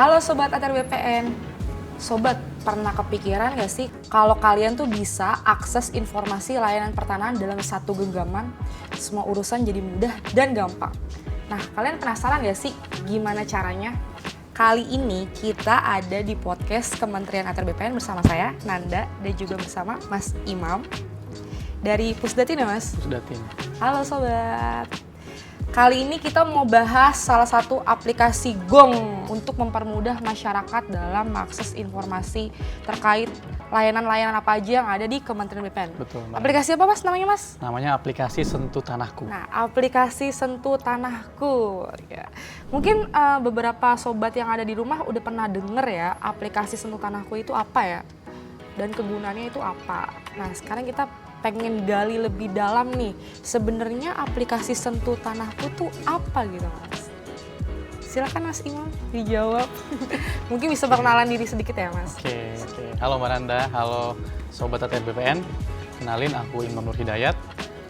Halo Sobat ATR BPN. Sobat, pernah kepikiran gak sih kalau kalian tuh bisa akses informasi layanan pertanahan dalam satu genggaman? Semua urusan jadi mudah dan gampang. Nah, kalian penasaran gak sih gimana caranya? Kali ini kita ada di podcast Kementerian ATR BPN bersama saya, Nanda, dan juga bersama Mas Imam. Dari Pusdatin ya Mas? Pusdatin. Halo Sobat. Kali ini kita mau bahas salah satu aplikasi Gong untuk mempermudah masyarakat dalam mengakses informasi terkait layanan-layanan apa aja yang ada di Kementerian BPN. Betul, Mbak. Aplikasi apa Mas namanya Mas? Namanya aplikasi Sentuh Tanahku. Nah, aplikasi Sentuh Tanahku. Ya. Mungkin beberapa sobat yang ada di rumah udah pernah denger ya aplikasi Sentuh Tanahku itu apa ya? Dan kegunaannya itu apa? Nah, sekarang kita pengen gali lebih dalam nih, sebenarnya aplikasi Sentuh Tanahku tuh apa gitu Mas? Silakan Mas Imam dijawab. Mungkin bisa perkenalan diri sedikit ya Mas. Oke. Halo Mbak Nanda, halo Sobat ATR BPN. Kenalin, aku Imam Nur Hidayat,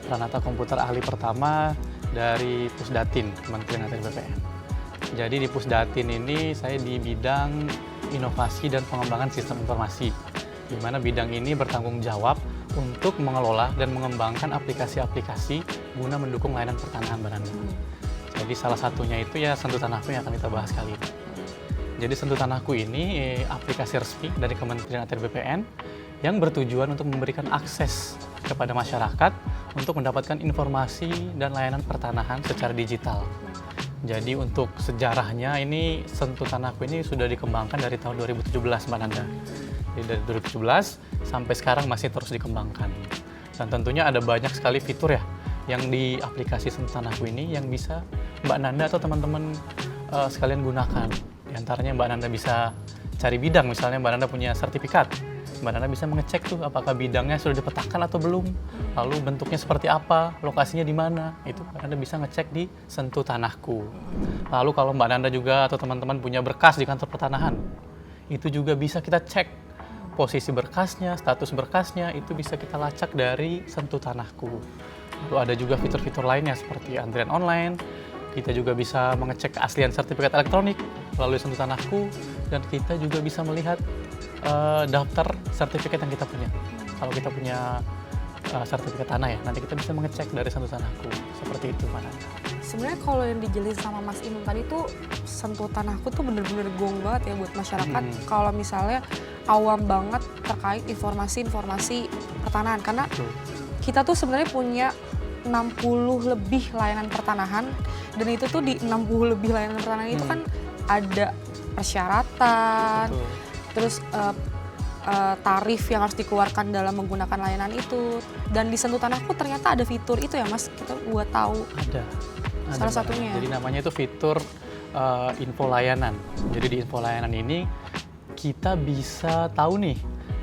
Pranata Komputer Ahli Pertama dari Pusdatin, Kementerian ATR BPN. Jadi di Pusdatin ini saya di bidang inovasi dan pengembangan sistem informasi, di mana bidang ini bertanggung jawab untuk mengelola dan mengembangkan aplikasi-aplikasi guna mendukung layanan pertanahan Mbak Nanda. Jadi salah satunya itu ya Sentuh Tanahku yang akan kita bahas kali ini. Jadi Sentuh Tanahku ini aplikasi resmi dari Kementerian ATR BPN yang bertujuan untuk memberikan akses kepada masyarakat untuk mendapatkan informasi dan layanan pertanahan secara digital. Jadi untuk sejarahnya ini Sentuh Tanahku ini sudah dikembangkan dari tahun 2017 Mbak Nanda. Jadi dari 2017 sampai sekarang masih terus dikembangkan. Dan tentunya ada banyak sekali fitur ya yang di aplikasi Sentuh Tanahku ini yang bisa Mbak Nanda atau teman-teman sekalian gunakan. Di antaranya Mbak Nanda bisa cari bidang, misalnya Mbak Nanda punya sertifikat. Mbak Nanda bisa mengecek tuh apakah bidangnya sudah dipetakan atau belum, lalu bentuknya seperti apa, lokasinya di mana, itu Mbak Nanda bisa ngecek di Sentuh Tanahku. Lalu kalau Mbak Nanda juga atau teman-teman punya berkas di kantor pertanahan, itu juga bisa kita cek posisi berkasnya, status berkasnya, itu bisa kita lacak dari Sentuh Tanahku. Lalu ada juga fitur-fitur lainnya seperti antrian online, kita juga bisa mengecek keaslian sertifikat elektronik melalui Sentuh Tanahku, dan kita juga bisa melihat daftar sertifikat yang kita punya. Kalau kita punya sertifikat tanah ya, nanti kita bisa mengecek dari Sentuh Tanahku. Seperti itu, Pak Nanda. Sebenarnya kalau yang dijelasin sama Mas Imam tadi tuh Sentuh Tanahku tuh bener-bener gong banget ya buat masyarakat. Kalau misalnya awam banget terkait informasi-informasi pertanahan. Karena kita tuh sebenarnya punya 60 lebih layanan pertanahan. Dan itu tuh di 60 lebih layanan pertanahan itu kan ada persyaratan, terus tarif yang harus dikeluarkan dalam menggunakan layanan itu. Dan di Sentuh Tanahku ternyata ada fitur itu ya Mas, kita buat tahu. Ada salah satunya. Jadi namanya itu fitur info layanan. Jadi di info layanan ini kita bisa tahu nih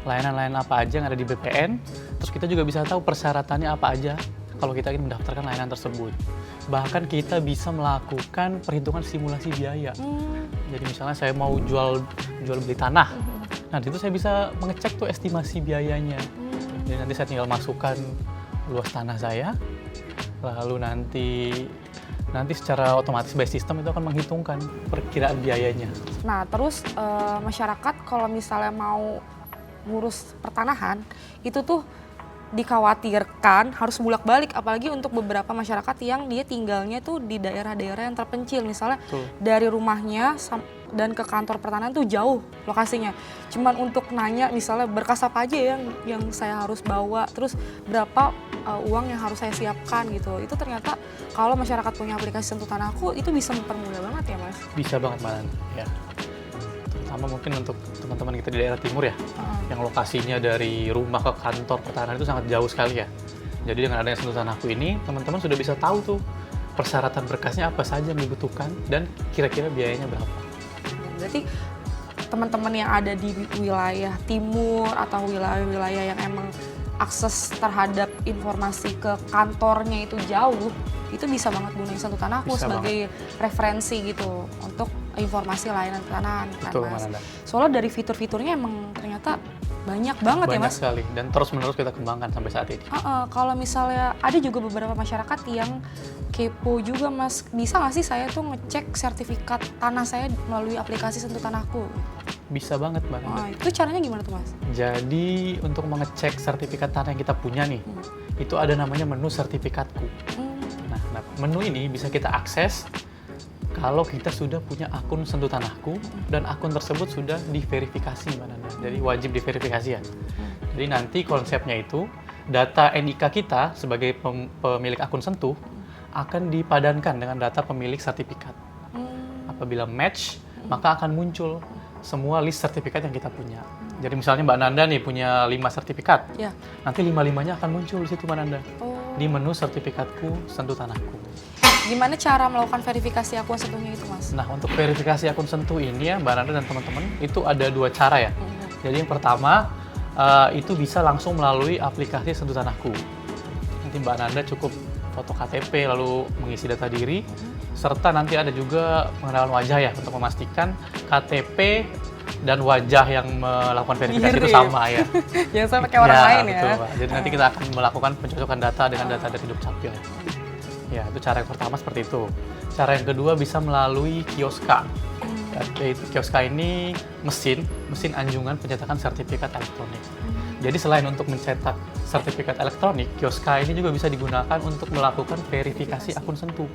layanan-layanan apa aja yang ada di BPN, terus kita juga bisa tahu persyaratannya apa aja kalau kita ingin mendaftarkan layanan tersebut. Bahkan kita bisa melakukan perhitungan simulasi biaya. Jadi misalnya saya mau jual beli tanah, nah itu saya bisa mengecek tuh estimasi biayanya. Jadi nanti saya tinggal masukkan luas tanah saya, lalu nanti secara otomatis by system itu akan menghitungkan perkiraan biayanya. Nah terus masyarakat kalau misalnya mau ngurus pertanahan itu tuh dikhawatirkan harus bolak-balik, apalagi untuk beberapa masyarakat yang dia tinggalnya tuh di daerah-daerah yang terpencil, misalnya dari rumahnya dan ke kantor pertanahan tuh jauh lokasinya. Cuman untuk nanya misalnya berkas apa aja yang saya harus bawa, terus berapa uang yang harus saya siapkan gitu. Itu ternyata kalau masyarakat punya aplikasi Sentuh Tanahku itu bisa mempermudah banget ya Mas? Bisa banget Mbak Nanda, ya. Terutama mungkin untuk teman-teman kita di daerah timur ya, yang lokasinya dari rumah ke kantor pertanahan itu sangat jauh sekali ya. Jadi dengan adanya Sentuh Tanahku ini, teman-teman sudah bisa tahu tuh persyaratan berkasnya apa saja yang dibutuhkan dan kira-kira biayanya berapa. Berarti teman-teman yang ada di wilayah timur atau wilayah-wilayah yang emang akses terhadap informasi ke kantornya itu jauh, itu bisa banget gunain Sentuh Tanahku sebagai referensi gitu untuk informasi layanan pertanahan kan Mas. Soalnya dari fitur-fiturnya emang ternyata Banyak banget ya Banyak Mas. sekali, dan terus-menerus kita kembangkan sampai saat ini. Kalau misalnya ada juga beberapa masyarakat yang kepo juga Mas, bisa nggak sih saya tuh ngecek sertifikat tanah saya melalui aplikasi Sentuh Tanahku? Bisa banget Mbak Nanda. Nah, itu caranya gimana tuh Mas? Jadi untuk mengecek sertifikat tanah yang kita punya nih, itu ada namanya menu sertifikatku. Nah, menu ini bisa kita akses kalau kita sudah punya akun Sentuh Tanahku dan akun tersebut sudah diverifikasi Mbak Nanda. Jadi wajib diverifikasi ya. Jadi nanti konsepnya itu data NIK kita sebagai pemilik akun Sentuh akan dipadankan dengan data pemilik sertifikat. Apabila match, maka akan muncul semua list sertifikat yang kita punya. Jadi misalnya Mbak Nanda nih punya 5 sertifikat. Ya. Nanti 5-5-nya akan muncul di situ Mbak Nanda. Oh. Di menu sertifikatku Sentuh Tanahku. Gimana cara melakukan verifikasi akun Sentuhnya itu Mas? Nah, untuk verifikasi akun Sentuh ini ya Mbak Nanda dan teman-teman, itu ada 2 cara ya. Jadi yang pertama, itu bisa langsung melalui aplikasi Sentuh Tanahku. Nanti Mbak Nanda cukup foto KTP lalu mengisi data diri, serta nanti ada juga pengenalan wajah ya untuk memastikan KTP dan wajah yang melakukan verifikasi itu sama ya. Jangan sampai kayak orang lain ya. Betul, Mbak. Jadi nanti kita akan melakukan pencocokan data dengan data dari Dukcapil. Ya, itu cara yang pertama seperti itu. Cara yang kedua bisa melalui Kioska. Yaitu Kioska ini mesin anjungan pencetakan sertifikat elektronik. Jadi selain untuk mencetak sertifikat elektronik, Kioska ini juga bisa digunakan untuk melakukan verifikasi akun Sentuh.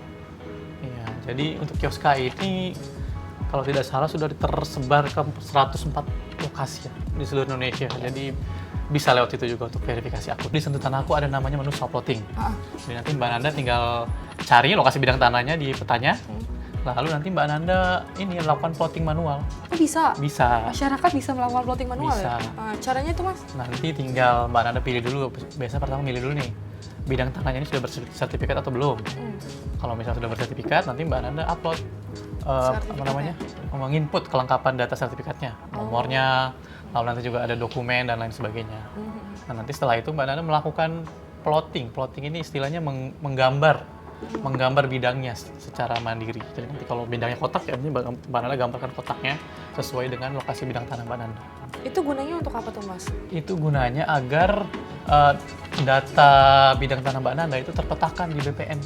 Ya, jadi untuk Kioska ini kalau tidak salah sudah tersebar ke 104 lokasi ya, di seluruh Indonesia. Jadi bisa lewat itu juga untuk verifikasi akun. Di Sentuh Tanahku ada namanya menu swap plotting. Jadi nanti Mbak Nanda tinggal cari lokasi bidang tanahnya di petanya. Lalu nanti Mbak Nanda ini lakukan plotting manual. Oh bisa? Bisa. Masyarakat bisa melakukan plotting manual Bisa. ya? Caranya itu Mas? Nanti tinggal Mbak Nanda pilih dulu. Biasa pertama milih dulu nih, bidang tanahnya ini sudah bersertifikat atau belum. Kalau misalnya sudah bersertifikat, nanti Mbak Nanda upload menginput kelengkapan data sertifikatnya, nomornya, lalu nanti juga ada dokumen dan lain sebagainya. Nah, nanti setelah itu Mbak Nanda melakukan plotting. Plotting ini istilahnya menggambar bidangnya secara mandiri. Jadi nanti kalau bidangnya kotak ya, ini Mbak Nanda gambarkan kotaknya sesuai dengan lokasi bidang tanah Mbak Nanda. Itu gunanya untuk apa tuh Mas? Itu gunanya agar data bidang tanah Mbak Nanda itu terpetakan di BPN.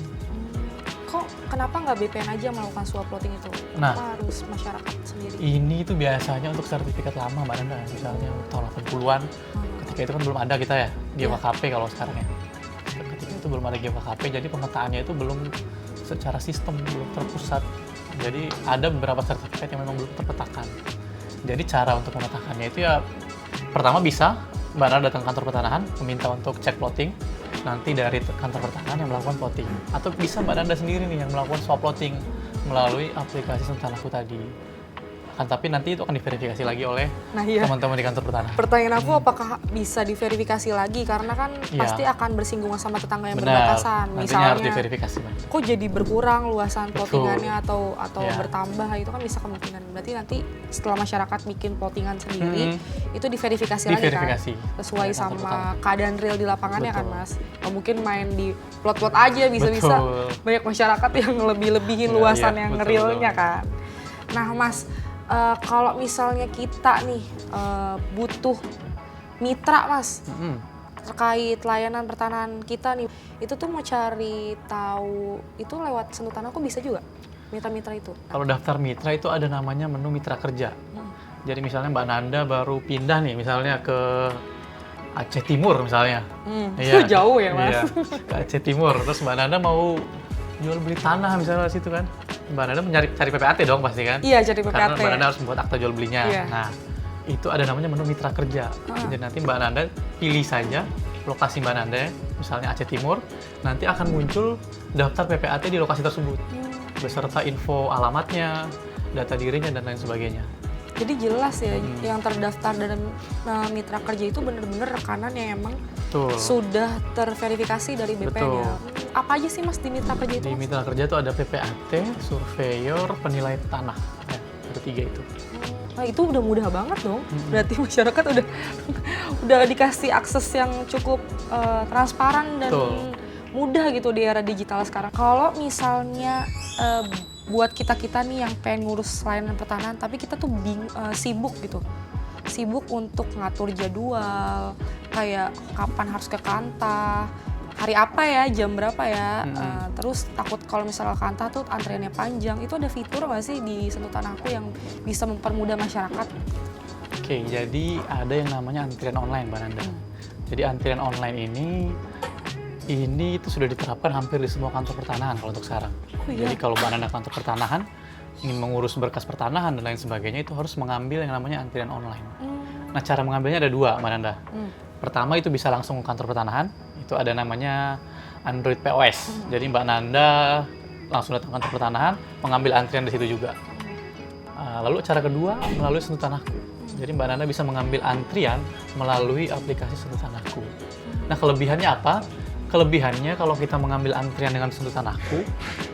Kenapa nggak BPN aja melakukan swap plotting itu? Nah, kenapa harus masyarakat sendiri? Ini itu biasanya untuk sertifikat lama Mbak Nanda, misalnya tahun 80-an. Ketika itu kan belum ada kita ya, GWKP kalau sekarang ya. Ketika itu belum ada GWKP, jadi pemetaannya itu belum secara sistem, belum terpusat. Jadi ada beberapa sertifikat yang memang belum terpetakan. Jadi cara untuk memetakannya itu ya, pertama bisa Mbak Nanda datang ke kantor pertanahan, meminta untuk cek plotting. Nanti dari kantor pertanahan yang melakukan plotting, atau bisa Mbak Nanda sendiri nih yang melakukan swap plotting melalui aplikasi Sentuh Tanahku tadi. Tapi nanti itu akan diverifikasi lagi oleh teman-teman di kantor pertanahan. Pertanyaan aku, apakah bisa diverifikasi lagi? Karena kan pasti akan bersinggungan sama tetangga yang berbatasan. Misalnya harus diverifikasi. Kok jadi berkurang luasan plottingannya atau bertambah, itu kan bisa kemungkinan. Berarti nanti setelah masyarakat bikin plottingan sendiri, itu diverifikasi lagi kan? Sesuai sama keadaan real di lapangannya kan Mas? Mungkin main di plot-plot aja bisa-bisa. Banyak masyarakat yang lebih-lebihin luasan yang realnya kan. Nah Mas, kalau misalnya kita nih butuh mitra Mas, terkait layanan pertanahan kita nih, itu tuh mau cari tahu itu lewat Sentuh Tanahku bisa juga mitra-mitra itu? Kalau daftar mitra itu ada namanya menu mitra kerja. Jadi misalnya Mbak Nanda baru pindah nih misalnya ke Aceh Timur misalnya. Itu jauh ya Mas? Iya, ke Aceh Timur. Terus Mbak Nanda mau jual beli tanah misalnya di situ kan. Mbak Nanda cari PPAT dong pasti kan? Iya, cari PPAT. Karena Mbak Nanda harus membuat akta jual belinya. Nah, itu ada namanya menu mitra kerja. Jadi nanti Mbak Nanda pilih saja lokasi Mbak Nanda, misalnya Aceh Timur, nanti akan muncul daftar PPAT di lokasi tersebut. Beserta info alamatnya, data dirinya, dan lain sebagainya. Jadi jelas ya, yang terdaftar dalam mitra kerja itu benar-benar rekanan yang emang sudah terverifikasi dari BPN ya. Apa aja sih Mas di mitra kerja itu? Di mitra kerja itu ada PPAT, surveyor, penilai tanah. Ya, ada 3 itu. Nah itu udah mudah banget dong. Berarti masyarakat udah dikasih akses yang cukup transparan dan mudah gitu di era digital sekarang. Kalau misalnya buat kita nih yang pengen ngurus layanan pertanahan, tapi kita tuh sibuk gitu. sibuk untuk ngatur jadwal, kayak kapan harus ke Kanta, hari apa ya, jam berapa ya, terus takut kalau misalnya Kanta tuh antriannya panjang. Itu ada fitur nggak sih di Sentuh Tanahku yang bisa mempermudah masyarakat? Oke, jadi ada yang namanya antrian online, Mbak Nanda. Jadi antrian online ini itu sudah diterapkan hampir di semua kantor pertanahan kalau untuk sekarang. Oh, iya? Jadi kalau Mbak Nanda kantor pertanahan ingin mengurus berkas pertanahan dan lain sebagainya, itu harus mengambil yang namanya antrian online. Nah, cara mengambilnya ada dua, Mbak Nanda. Pertama itu bisa langsung ke kantor pertanahan, itu ada namanya Android POS. Jadi Mbak Nanda langsung datang ke kantor pertanahan, mengambil antrian di situ juga. Lalu cara kedua melalui Sentuh Tanahku. Jadi Mbak Nanda bisa mengambil antrian melalui aplikasi Sentuh Tanahku. Nah, kelebihannya apa? Kelebihannya kalau kita mengambil antrian dengan Sentuh Tanahku,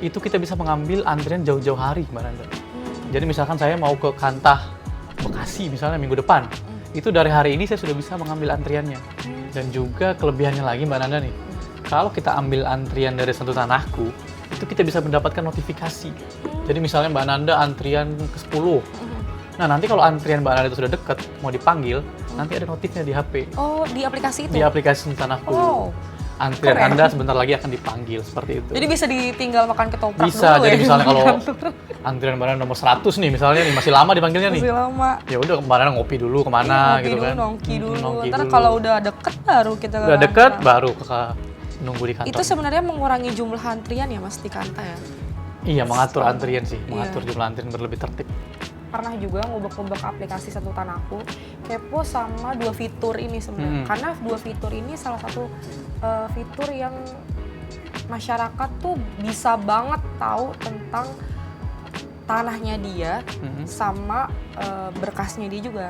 itu kita bisa mengambil antrian jauh-jauh hari, Mbak Nanda. Jadi misalkan saya mau ke Kantah Bekasi misalnya minggu depan, itu dari hari ini saya sudah bisa mengambil antriannya. Dan juga kelebihannya lagi, Mbak Nanda nih, kalau kita ambil antrian dari Sentuh Tanahku, itu kita bisa mendapatkan notifikasi. Jadi misalnya Mbak Nanda antrian ke-10, nah nanti kalau antrian Mbak Nanda itu sudah dekat, mau dipanggil, nanti ada notifnya di HP. Oh, di aplikasi itu? Di aplikasi Sentuh Tanahku. Oh. Antrian Keren. Anda sebentar lagi akan dipanggil, seperti itu. Jadi bisa ditinggal makan ketoprak Bisa, dulu jadi ya? misalnya kalau antrian Mbak Nanda nomor 100 nih, misalnya nih, masih lama dipanggilnya nih. Masih lama. Ya udah Mbak Nanda ngopi dulu kemana Ngopi gitu dulu, kan. nongki dulu. Nongki Ntar dulu. kalau udah deket baru kita ke Udah deket, kantor. baru nunggu di kantor. Itu sebenarnya mengurangi jumlah antrian ya Mas di Kanta ya? Iya, mengatur Sama. antrian sih, mengatur Iya. jumlah antrian berlebih tertib. Pernah juga ngubek-ngubek aplikasi Sentuh Tanahku, kepo sama dua fitur ini sebenarnya. Karena dua fitur ini salah satu fitur yang masyarakat tuh bisa banget tahu tentang tanahnya dia sama berkasnya dia juga.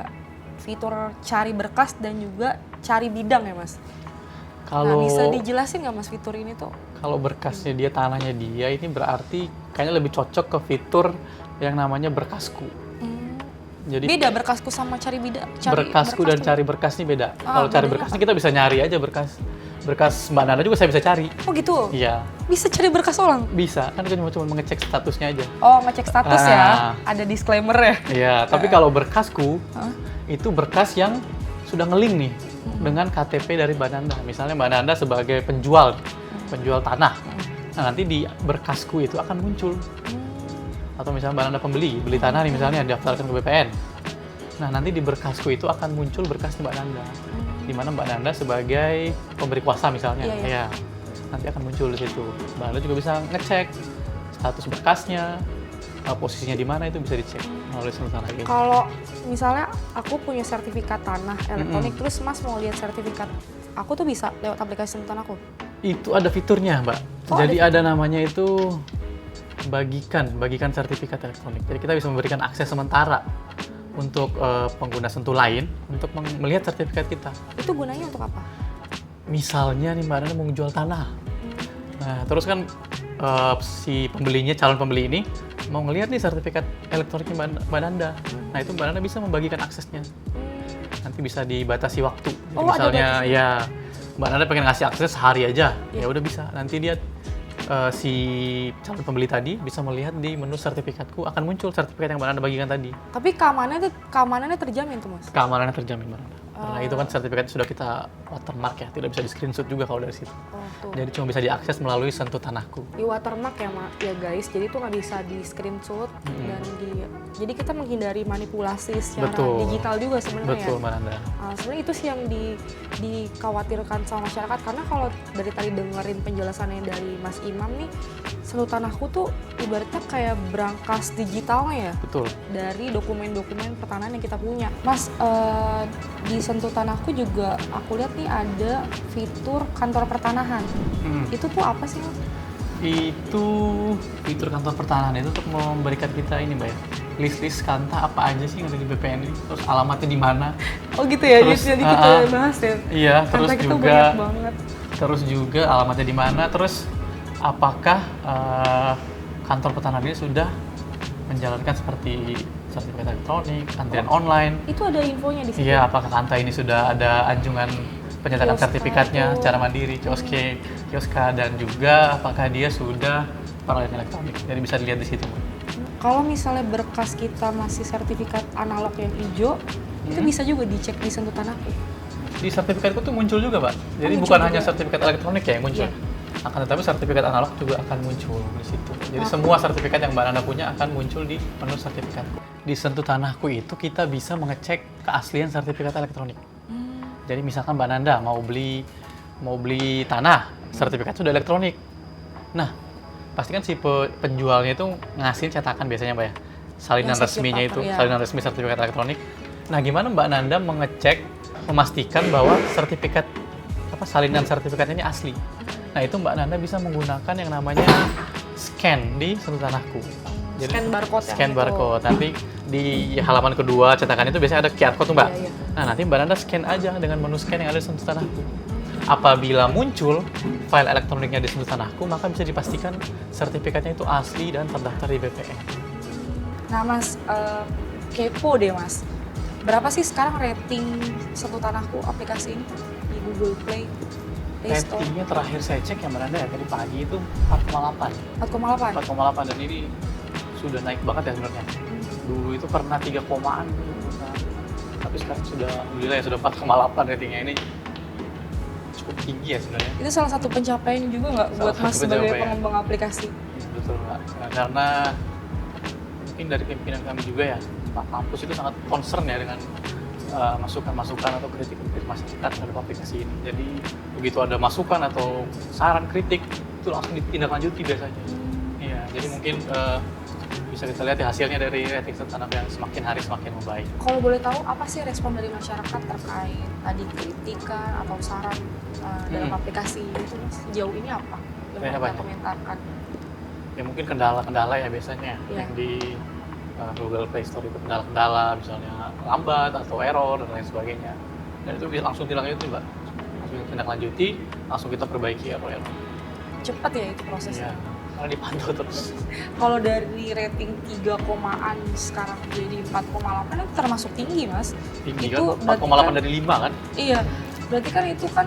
Fitur cari berkas dan juga cari bidang ya Mas. Nah, Kalau bisa dijelasin nggak Mas fitur ini tuh? kalau berkasnya dia, tanahnya dia, ini berarti kayaknya lebih cocok ke fitur yang namanya berkasku. Jadi Beda berkasku sama cari bidang. berkasku dan cari berkas ini beda. Kalau cari bedanya berkas apa? ini kita bisa nyari aja berkas Mbak Nanda juga saya bisa cari. Oh gitu? Iya, Bisa cari berkas orang? bisa. Kan cuma mengecek statusnya aja. Oh, ngecek status ya? Ah. Ada disclaimer ya? Iya, tapi kalau berkasku itu berkas yang sudah ngelink nih dengan KTP dari Mbak Nanda. Misalnya Mbak Nanda sebagai penjual tanah. Nah, nanti di berkasku itu akan muncul. Atau misalnya Mbak Nanda beli tanah nih misalnya daftarkan ke BPN. Nah, nanti di berkasku itu akan muncul berkas Mbak Nanda. Di mana Mbak Nanda sebagai pemberi kuasa misalnya. Iya, iya. Ya. Nanti akan muncul di situ. Mbak Nanda juga bisa ngecek status berkasnya, posisinya di mana, itu bisa dicek melalui Sentuh Tanah ini. Kalau misalnya aku punya sertifikat tanah elektronik, terus Mas mau lihat sertifikat aku tuh bisa lewat aplikasi Sentuh Tanahku? Itu ada fiturnya, Mbak. Oh, Jadi ada namanya itu bagikan sertifikat elektronik. Jadi kita bisa memberikan akses sementara untuk pengguna Sentuh lain untuk melihat sertifikat kita. Itu gunanya untuk apa? Misalnya nih Mbak Nanda mau jual tanah. Nah, terus kan si pembelinya, calon pembeli ini mau ngelihat nih sertifikat elektroniknya Mbak Nanda. Nah, itu Mbak Nanda bisa membagikan aksesnya. Nanti bisa dibatasi waktu. Jadi Oh, ada misalnya batasnya? ya Mbak Nanda pengen ngasih akses sehari aja, ya udah bisa. Nanti dia si calon pembeli tadi bisa melihat di menu sertifikatku akan muncul sertifikat yang Mbak Nanda bagikan tadi. Tapi keamanannya terjamin tuh Mas? Keamanannya terjamin, Mbak Nanda. Karena itu kan sertifikat sudah kita watermark ya, tidak bisa di screenshot juga kalau dari situ. Oh, tuh. Jadi cuma bisa diakses melalui Sentuh Tanahku. Di watermark ya guys, jadi itu nggak bisa di screenshot dan jadi kita menghindari manipulasi secara Betul. digital juga sebenarnya. Betul, Mbak Nanda. Sebenarnya itu sih yang dikhawatirkan sama masyarakat, karena kalau dari tadi dengerin penjelasannya dari Mas Imam nih, Sentuh Tanahku tuh ibaratnya kayak brankas digitalnya ya Betul. dari dokumen-dokumen pertanahan yang kita punya. Mas, di Sentuh Tanahku juga aku lihat nih ada fitur kantor pertanahan. Itu tuh apa sih Mas? Itu fitur kantor pertanahan itu untuk memberikan kita ini, Mbak ya, list-list kanta apa aja sih yang ada di BPN ini, terus alamatnya di mana. Oh gitu ya, Terus, jadi kita bahas ya. Iya, terus Kanta kita juga banyak banget. alamatnya di mana, terus apakah kantor pertanahan ini sudah menjalankan seperti sertifikat elektronik, antrian online. Itu ada infonya di situ. Iya, apakah Kanta ini sudah ada anjungan penyertaan Kioska sertifikatnya itu. secara mandiri, kioska, dan juga apakah dia sudah peralihan elektronik. Jadi bisa dilihat di situ. Kalau misalnya berkas kita masih sertifikat analog yang hijau, itu bisa juga dicek di sentuh tanahku. Di sertifikatku tuh muncul juga, Mbak. Jadi muncul bukan juga. hanya sertifikat elektronik ya yang muncul. Iya. Akan tetapi sertifikat analog juga akan muncul di situ. Jadi semua sertifikat yang Mbak Nanda punya akan muncul di menu sertifikat. Di sentuh tanahku itu kita bisa mengecek keaslian sertifikat elektronik. Jadi misalkan Mbak Nanda mau beli tanah, sertifikat sudah elektronik. Nah, pastikan si penjualnya itu ngasih cetakan biasanya, Mbak ya. Salinan Yang resminya itu, sertifikat, ya. salinan resmi sertifikat elektronik. Nah, gimana Mbak Nanda mengecek, memastikan bahwa salinan sertifikatnya ini asli? Nah, itu Mbak Nanda bisa menggunakan yang namanya scan di sentuh tanahku. Scan barcode. Scan barcode. Nanti di halaman kedua cetakan itu biasanya ada QR code tuh, Mbak. Iya. Nah, nanti Mbak Nanda scan aja dengan menu scan yang ada di sentuh tanahku. Apabila muncul file elektroniknya di sentuh tanahku, maka bisa dipastikan sertifikatnya itu asli dan terdaftar di BPN. Nah Mas, kepo deh Mas. Berapa sih sekarang rating sentuh tanahku aplikasi ini di Google Play Store? Ratingnya terakhir saya cek ya Mbak Nanda ya, tadi pagi itu 4,8. 4,8? 4,8 dan ini sudah naik banget ya sebenarnya. Dulu itu pernah 3 komaan gitu, nah, tapi sekarang sudah alhamdulillah ya sudah 4,8 ratingnya. Ini cukup tinggi ya sebenarnya. Itu salah satu pencapaian juga nggak buat Mas sebagai pengembang aplikasi? Ya, betul Mbak. Nah, karena mungkin dari pimpinan kami juga ya, Pak Kampus itu sangat concern ya dengan masukan-masukan atau kritik masyarakat terhadap aplikasi ini. Jadi begitu ada masukan atau saran kritik itu langsung ditindaklanjuti biasanya. Iya, jadi mungkin bisa kita lihat ya hasilnya dari rating sentuh tanah yang semakin hari semakin membaik. Kalau boleh tahu apa sih respon dari masyarakat terkait tadi kritikan atau saran dalam aplikasi itu Mas? Sejauh ini apa yang mereka komentarkan? Ya mungkin kendala-kendala ya biasanya yang di Google Play Store itu kendala-kendala misalnya lambat atau error dan lain sebagainya. Dan itu bisa langsung ditindaklanjuti, Mbak. Langsung ditindaklanjuti, langsung kita perbaiki error-error. Cepat ya itu prosesnya? Iya, karena dipantau terus. Kalau dari rating 3 komaan sekarang jadi 4,8 itu termasuk tinggi Mas. Tinggi itu kan, 4,8 dari 5 kan? Iya, berarti kan itu kan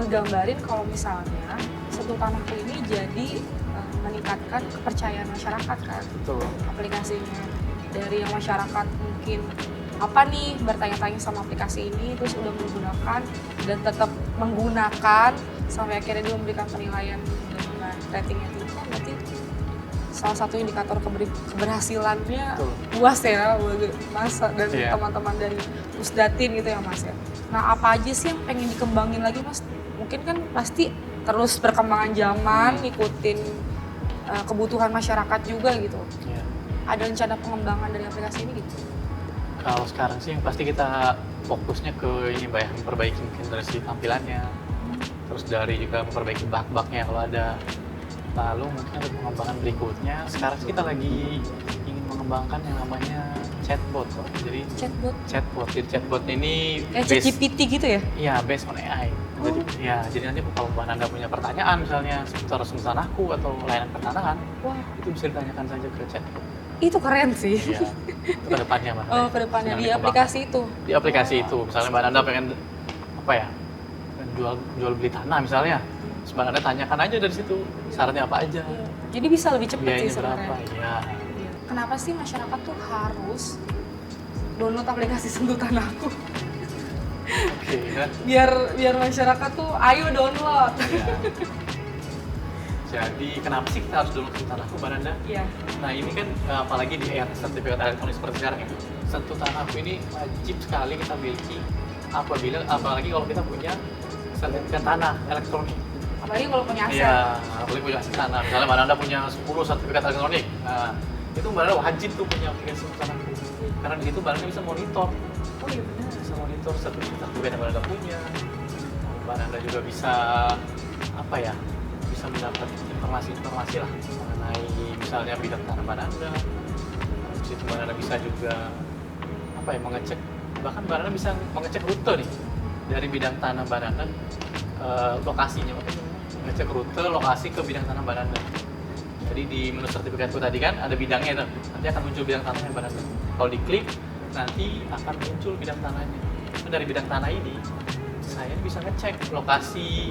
ngegambarin kalau misalnya sentuh tanahku ini jadi meningkatkan kepercayaan masyarakat kan. Betul. Aplikasinya. Dari yang masyarakat mungkin apa nih bertanya-tanya sama aplikasi ini terus udah menggunakan dan tetap menggunakan sampai akhirnya dia memberikan penilaian dengan ratingnya tinggi, berarti salah satu indikator keberhasilannya puas ya Mas dan teman-teman dari Pusdatin gitu ya Mas ya. Nah apa aja sih yang pengen dikembangin lagi Mas? Mungkin kan pasti terus perkembangan zaman, ngikutin kebutuhan masyarakat juga gitu. Yeah. Ada rencana pengembangan dari aplikasi ini gitu? Kalau sekarang sih yang pasti kita fokusnya ke ini Mbak ya, memperbaiki mungkin dari segi tampilannya, terus dari juga memperbaiki bug-bugnya kalau ada. Lalu mungkin ada pengembangan berikutnya, sekarang sih kita lagi ingin mengembangkan yang namanya chatbot. Jadi chatbot ini ChatGPT gitu ya? Iya, based on AI. Jadi nanti kalau Mbak Nanda punya pertanyaan misalnya seputar sentuh tanahku atau layanan pertanahan, itu bisa ditanyakan saja ke chatbot. Itu keren sih. Iya, itu ke depannya Mbak. Oh, ke depannya di aplikasi itu. Di aplikasi itu, misalnya Mbak Nanda pengen jual beli tanah misalnya. Mbak Nanda tanyakan aja dari situ syaratnya apa aja. Iya. Jadi bisa lebih cepat sih sebenarnya. Iya. Kenapa sih masyarakat tuh harus download aplikasi sentuh tanahku? Oke, kan? Biar masyarakat tuh ayo download. Ya. Jadi kenapa sih kita harus download sentuh tanahku, Mbak Nanda? Iya. Nah ini kan apalagi di era sertifikat elektronik seperti sekarang ini, sentuh tanahku ini wajib sekali kita miliki apalagi kalau kita punya sertifikat tanah elektronik. Apalagi kalau punya aset. Iya, apalagi punya aset tanah. Misalnya Mbak Nanda punya 10 sertifikat elektronik, nah, itu Mbak Nanda wajib tuh punya aplikasi sentuh tanahku. Karena di situ Mbak Nanda bisa monitor. Oh iya benar. Bisa monitor sertifikat yang Mbak Nanda punya. Mbak Nanda juga bisa bisa mendapat informasi lah mengenai misalnya bidang tanah Mbak Nanda. Di situ Mbak Nanda bisa juga mengecek, bahkan Mbak Nanda bisa mengecek rute nih dari bidang tanah Mbak Nanda, lokasinya, ngecek rute lokasi ke bidang tanah Mbak Nanda. Jadi di menu sertifikatku tadi kan ada bidangnya tuh, nanti akan muncul bidang tanahnya Mbak Nanda. Kalau diklik nanti akan muncul bidang tanahnya. Nah, dari bidang tanah ini saya bisa ngecek lokasi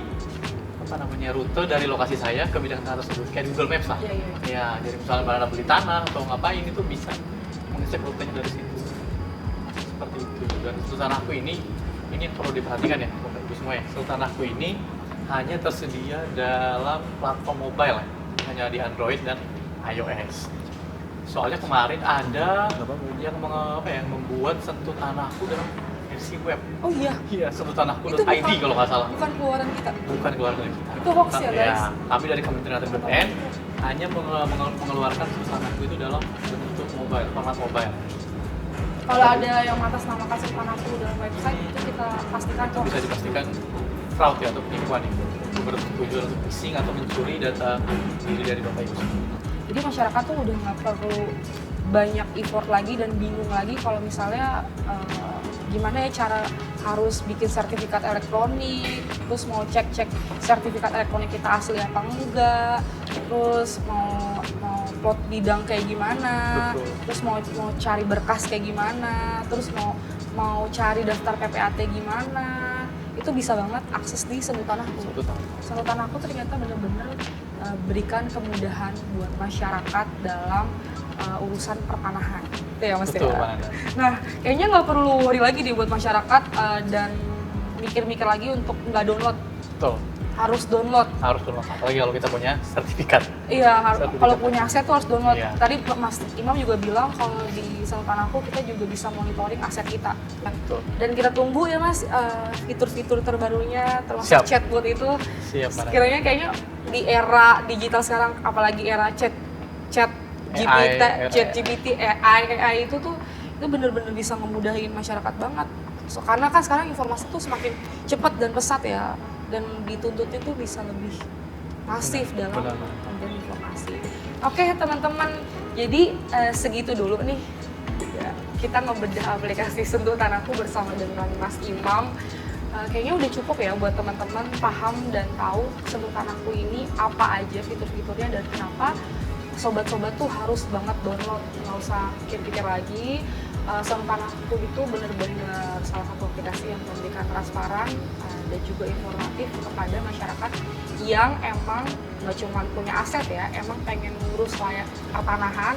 rute dari lokasi saya ke bidang tanah tersebut, kayak Google Maps lah. Iya. Ya, jadi misalnya Mbak Nanda beli tanah atau ngapain itu bisa mengecek rutenya dari situ. seperti itu. Dan Sentuh Tanahku ini perlu diperhatikan ya, Bapak Ibu semua ya. Sentuh Tanahku ini hanya tersedia dalam platform mobile, hanya di Android dan iOS. Soalnya kemarin ada yang membuat Sentuh Tanahku dalam versi web. Oh iya. Iya, sentuttanahku.id kalau nggak salah. Bukan keluaran kita. Bukan keluarga kita. Itu hoax ya, guys? Kami dari Kementerian BPN hanya mengeluarkan Sentuh Tanahku itu dalam bentuk mobile, format mobile. Kalau ada yang mengatasnamakan Sentuh Tanahku dalam website itu kita pastikan hoax. Bisa dipastikan fraud ya, atau penipuan itu. Bertujuan untuk phishing atau mencuri data diri dari Bapak Ibu. Jadi masyarakat tuh udah nggak perlu banyak effort lagi dan bingung lagi kalau misalnya gimana ya cara harus bikin sertifikat elektronik, terus mau cek sertifikat elektronik kita asli apa enggak, terus mau plot bidang kayak gimana, Betul. terus mau cari berkas kayak gimana, terus mau cari daftar PPAT gimana, itu bisa banget akses di Sentuh Tanahku. Sentuh Tanahku ternyata benar-benar berikan kemudahan buat masyarakat dalam urusan pertanahan. Itu ya Mas. Betul, Pak Nanda. Nah, kayaknya nggak perlu worry lagi nih buat masyarakat dan mikir-mikir lagi untuk nggak download. Betul. Harus download. Harus download, apalagi kalau kita punya sertifikat. Iya, Sertifikat. kalau punya aset tuh harus download. Iya. Tadi Mas Imam juga bilang kalau di Sentuh Tanahku kita juga bisa monitoring aset kita. Betul. Dan kita tunggu ya Mas fitur-fitur terbarunya termasuk Siap. chatbot itu. Siap, Pak Nanda. Sekiranya kayaknya di era digital sekarang, apalagi era chat GPT, AI itu tuh itu bener-bener bisa ngemudahin masyarakat banget. So, karena kan sekarang informasi tuh semakin cepat dan pesat ya, dan dituntutnya tuh bisa lebih masif dalam pemberian informasi. Oke teman-teman, jadi segitu dulu nih. Ya, kita ngebedah aplikasi Sentuh Tanahku bersama dengan Mas Imam. Kayaknya udah cukup ya buat teman-teman paham dan tahu Sentuh Tanahku ini apa aja fitur-fiturnya dan kenapa sobat-sobat tuh harus banget download, nggak usah pikir-pikir lagi. Sentuh Tanahku itu benar-benar salah satu aplikasi yang memberikan transparan dan juga informatif kepada masyarakat yang emang nggak cuma punya aset ya, emang pengen ngurus pertanahan,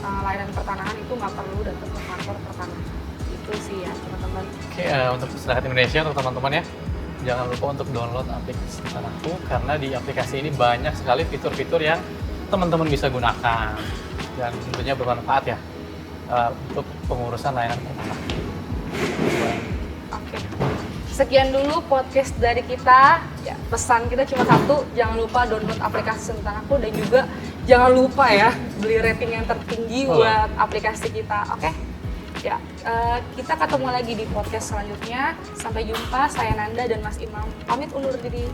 layanan pertanahan itu nggak perlu datang ke kantor pertanahan. Itu sih ya teman-teman. Oke, untuk masyarakat Indonesia, untuk teman-teman ya, jangan lupa untuk download aplikasi Sentuh Tanahku karena di aplikasi ini banyak sekali fitur-fitur yang teman-teman bisa gunakan dan tentunya bermanfaat ya untuk pengurusan layanan pertanahan. Oke. Sekian dulu podcast dari kita. Ya, pesan kita cuma satu, jangan lupa download aplikasi Sentuh Tanahku dan juga jangan lupa ya beli rating yang tertinggi buat aplikasi kita. Oke? Ya, kita ketemu lagi di podcast selanjutnya. Sampai jumpa, saya Nanda dan Mas Imam. Pamit undur diri.